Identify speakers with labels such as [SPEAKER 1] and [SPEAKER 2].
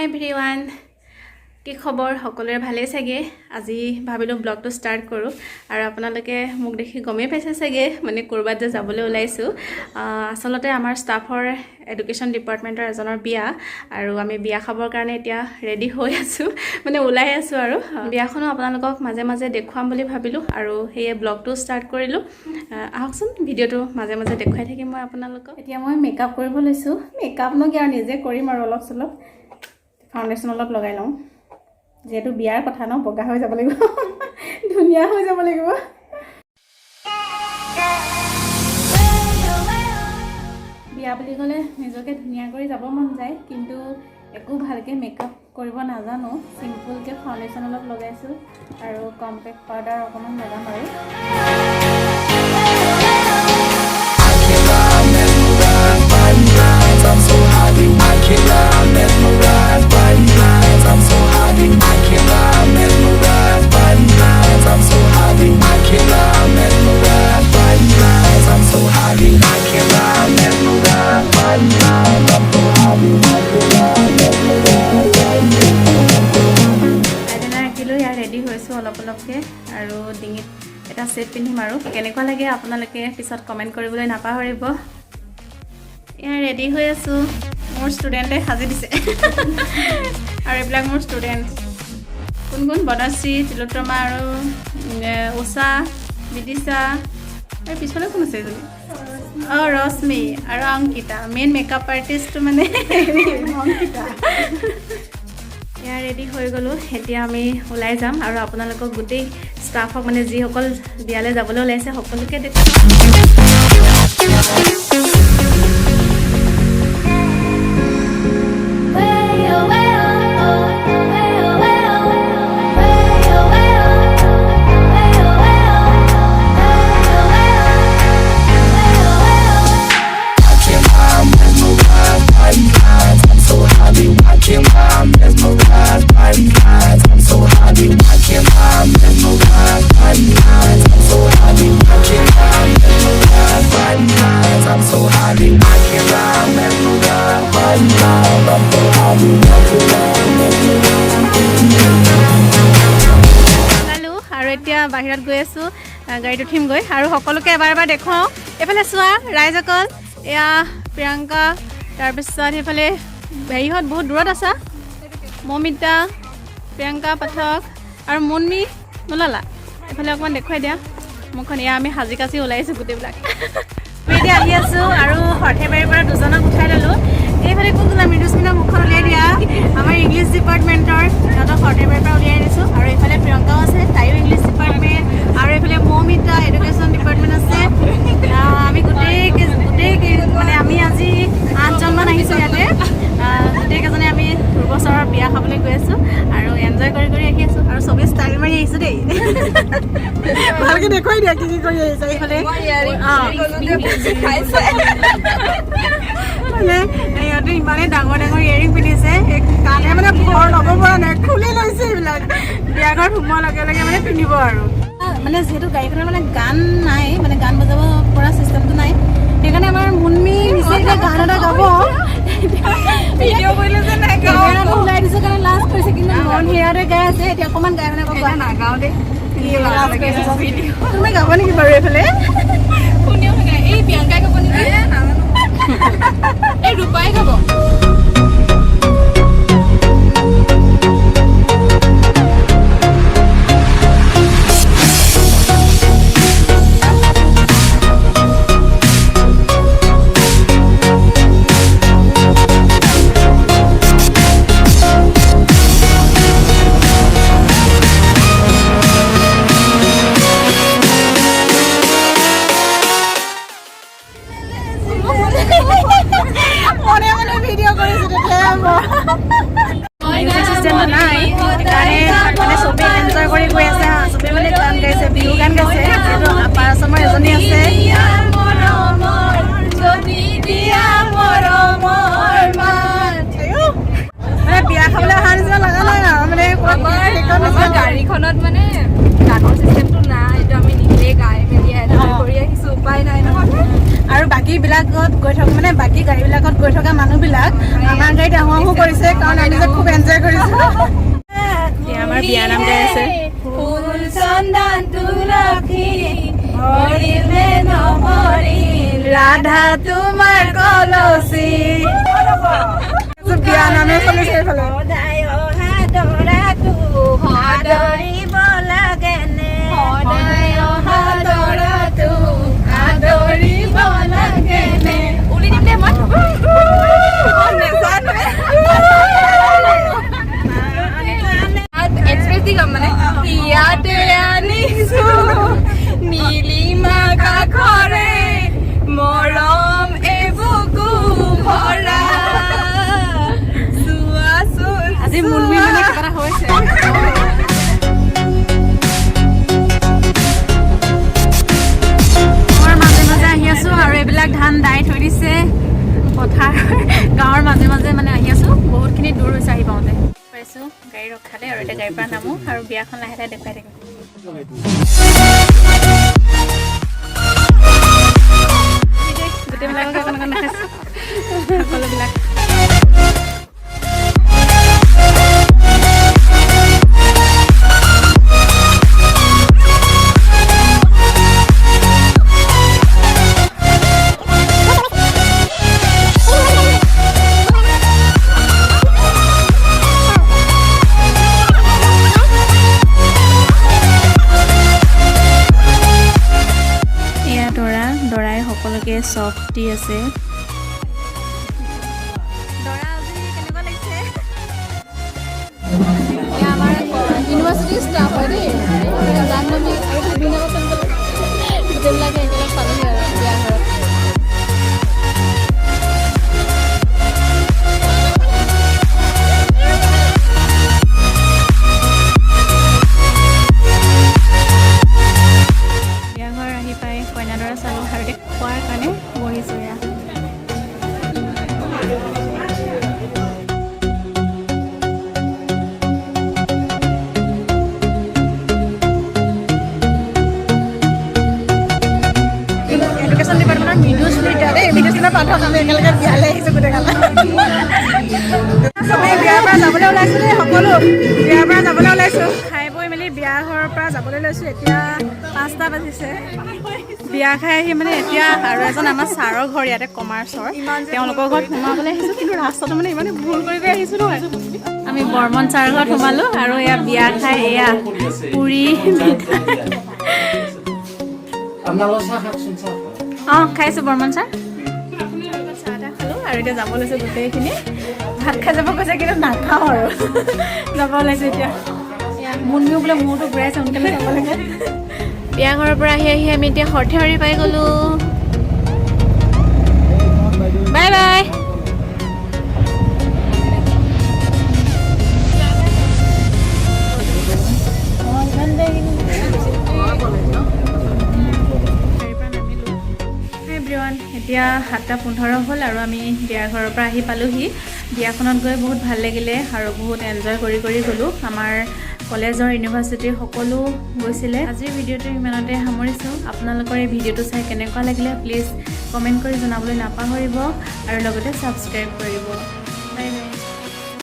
[SPEAKER 1] everyone কি খবৰ সকলোৰে ভালেই চাগে আজি ভাবিলো ব্লগটো ষ্টাৰ্ট কৰো আৰু আপোনালোকে মোক দেখি গমেই পাইছে চাগে মানে কৰবাত যে যাবলৈ ওলাইছো আসলতে আমাৰ ষ্টাফৰ এডুকেশ্যন ডিপাৰ্টমেণ্টৰ এজনৰ বিয়া আৰু আমি বিয়া খাবৰ কাৰণে এতিয়া ৰেডি হৈ আছো মানে ওলাই আছো আৰু বিয়াখনো আপোনালোকক মাজে মাজে দেখুৱাম বুলি ভাবিলো আৰু হেয়ে ব্লগটো ষ্টাৰ্ট কৰিলো আহকচোন ভিডিঅ'টো মাজে মাজে দেখুৱাই থাকিম মই আপোনালোকক এতিয়া মই মেকআপ কৰিব লৈছো মেকআপ ন কি আৰু নিজে কৰিম আৰু অলপ চলপ ফাউণ্ডেশ্যন অলপ লগাই লওঁ যেহেতু বিয়াৰ কথা ন বগা হৈ যাব লাগিব ধুনীয়া হৈ যাব লাগিব বিয়া বুলি ক'লে নিজকে ধুনীয়া কৰি যাব মন যায় কিন্তু একো ভালকৈ মেকআপ কৰিব নাজানো চিম্পলকৈ ফাউণ্ডেশ্যন অলপ লগাইছোঁ আৰু কম্পেক্ট পাউডাৰ অকণমান লগাম আৰু ৰেডি হৈছোঁ অলপ অলপকৈ আৰু ডিঙিত এটা সেট পিন্ধিম আৰু কেনেকুৱা লাগে আপোনালোকে পিছত কমেণ্ট কৰিবলৈ নাপাহৰিব এয়া ৰেডি হৈ আছোঁ মোৰ ষ্টুডেণ্টে সাজি দিছে আৰু এইবিলাক মোৰ ষ্টুডেণ্ট কোন কোন বনশ্ৰী তিলোত্তমা আৰু উষা বিদিশা আৰু পিছফালে কোন আছে এজনী অঁ ৰশ্মি আৰু অংকিতা মেইন মেকআপ আৰ্টিষ্টটো মানে অংকিতা এয়া ৰেডি হৈ গ'লোঁ এতিয়া আমি ওলাই যাম আৰু আপোনালোকক গোটেই ষ্টাফক মানে যিসকল বিয়ালৈ যাবলৈ ওলাইছে সকলোকে দেখাম এতিয়া বাহিৰত গৈ আছোঁ গাড়ীত উঠিম গৈ আৰু সকলোকে এবাৰ এবাৰ দেখুৱাওঁ এইফালে চোৱা ৰাইজসকল এয়া প্ৰিয়ংকা তাৰপিছত সেইফালে হেৰিহঁত বহুত দূৰত আছা মমিতা প্ৰিয়ংকা পাঠক আৰু মুনমি নোলালা এইফালে অকণমান দেখুৱাই দিয়া মুখখন এয়া আমি সাজি কাচি ওলাইছোঁ গোটেইবিলাক এতিয়া আহি আছোঁ আৰু সৰ্থেবাৰীৰ পৰা দুজনক উঠাই ল'লোঁ এইফালে কোন কোন মৃদুস্মিতাৰ মুখখন উলিয়াই দিয়া আমাৰ ইংলিছ ডিপাৰ্টমেণ্টৰ সিহঁতক সৰ্থেবাৰীৰ পৰা উলিয়াই দিছোঁ আৰু এইফালে প্ৰিয়ংকাও আছে তাইও ইংলিছ ডিপাৰ্টমেণ্ট আৰু এইফালে মৌমিতা এডুকেশ্যন ডিপাৰ্টমেণ্ট আছে আমি গোটেই মানে আমি আজি 8জনমান আহিছোঁ ইয়াতে গোটেইকেইজনে আমি দুবছৰৰ বিয়া খাবলৈ গৈ আছোঁ আৰু এনজয় কৰি কৰি আহি আছোঁ আৰু চবেই ষ্টাইল মাৰি আহিছোঁ দেই ভালকৈ দেখুৱাই দিয়া কি কি কৰি আহিছে এইফালে মানে সিহঁতে ইমানেই ডাঙৰ ডাঙৰ ইয়েৰিং পিন্ধিছে কাণে মানে ভৰ ল'ব পৰা নাই খুলি লৈছে এইবিলাক বিয়া ঘৰত সোমোৱাৰ লগে লগে মানে পিন্ধিব আৰু মানে যিহেতু গাড়ীখনৰ মানে গান নাই মানে গান বজাব পৰা চিষ্টেমটো নাই সেইকাৰণে আমাৰ মুনমি নিশ্চয় গান এটা গাব ভিডিঅ' কৰিলে যে নাই ওলাই দিছে কাৰণে লাষ্ট কৰিছে কিন্তু মন হিয়াৰে গাই আছে এতিয়া অকণমান গাই মানে গান নাগাওঁ দেই তুমি গাব নেকি বাৰু এইফালে কোনেও গায় এই প্ৰিয়ংকাই গাব নেকি এই ৰূপাই গাব
[SPEAKER 2] গাড়ীখনত মানে গানৰ চিষ্টেমটো নাই এইটো আমি নিজে গাই মেলি এনজয় কৰি আহিছোঁ উপায় নাই নহয়
[SPEAKER 1] আৰু বাকীবিলাকত গৈ থকা মানে বাকী গাড়ীবিলাকত গৈ থকা মানুহবিলাক আমাৰ গাড়ীত আহোঁ আহোঁ কৰিছে কাৰণ আমি যে খুব এনজয় কৰিছোঁ আমাৰ বিয়া নাম গাই আছে ফুল চন্দন তুলসী হৰিলে নভৰিল ৰাধা তোমাৰ কলচী বিয়া নামে চলিছে এইফালে সদায় অহা দৰাটো আদৰিব লাগেনে সদায় অহা দৰাটো আদৰিব লাগেনে উলি দিম দে মই এক্সপ্ৰেছ দি গাম মানে ইয়াতে আনিছো নীলিমা কাষৰে মৰম এবুকু ভৰা চোৱাচোন আজি মুনমি মানে কিবা এটা হৈছে মই মাজে মাজে আহি আছো আৰু এইবিলাক ধান দাই থৈ দিছে পথাৰ গাঁৱৰ মাজে মাজে মানে আহি আছো বহুতখিনি দূৰ হৈছে আহি পাওঁতে পাইছো গাড়ী ৰখালে আৰু এতিয়া গাড়ীৰ পৰা নামো আৰু বিয়াখন লাহে লাহে দেখুৱাই থাকিম গোটেইবিলাকক অকণ অকণ দেখাইছো সকলোবিলাক সকলোকে চফ দি আছে দৰা আজি কেনেকুৱা লাগিছে আমাৰ ইউনিভাৰ্চিটি ষ্টাফ হয় দেই জাহ্নৱী আৰু বিভিন্ন গোটেইবিলাকে একেলগে পালেহি আৰু বিয়া ঘৰত খাই বৈ মেলি বিয়া ঘৰৰ পৰা যাবলৈ লৈছো এতিয়া 5টা বাজিছে বিয়া খাই আহি মানে এতিয়া আৰু এজন আমাৰ ছাৰৰ ঘৰ ইয়াতে কমাৰ্চৰ তেওঁলোকৰ ঘৰত সোমাবলৈ আহিছো কিন্তু ৰাস্তাটো মানে ইমানে ভুল কৰি আহিছো নহয় আমি বৰ্মন ছাৰৰ ঘৰত সোমালো আৰু এয়া বিয়া খাই এয়া পুৰি খাইছো বৰ্মন ছাৰ চাহ তাহ খালো আৰু এতিয়া যাব লৈছো গোটেইখিনি ভাত খাই যাব কৈছে কিন্তু নাখাওঁ আৰু যাব ওলাইছো এতিয়া মুনমিও বোলে মূৰটো ঘূৰাইছে সোনকালে যাব লাগে বিয়া ঘৰৰ পৰা আহি আহি আমি এতিয়া সৰ্থেবাৰী পাই গ'লো বাই বাই এতিয়া 7:15 হ'ল আৰু আমি বিয়া ঘৰৰ পৰা আহি পালোহি বিয়াখনত গৈ বহুত ভাল লাগিলে আৰু বহুত এনজয় কৰি গ'লোঁ আমাৰ কলেজৰ ইউনিভাৰ্চিটিৰ সকলো গৈছিলে আজিৰ ভিডিঅ'টো ইমানতে সামৰিছোঁ আপোনালোকৰ এই ভিডিঅ'টো চাই কেনেকুৱা লাগিলে প্লিজ কমেণ্ট কৰি জনাবলৈ নাপাহৰিব আৰু লগতে ছাবস্ক্ৰাইব কৰিব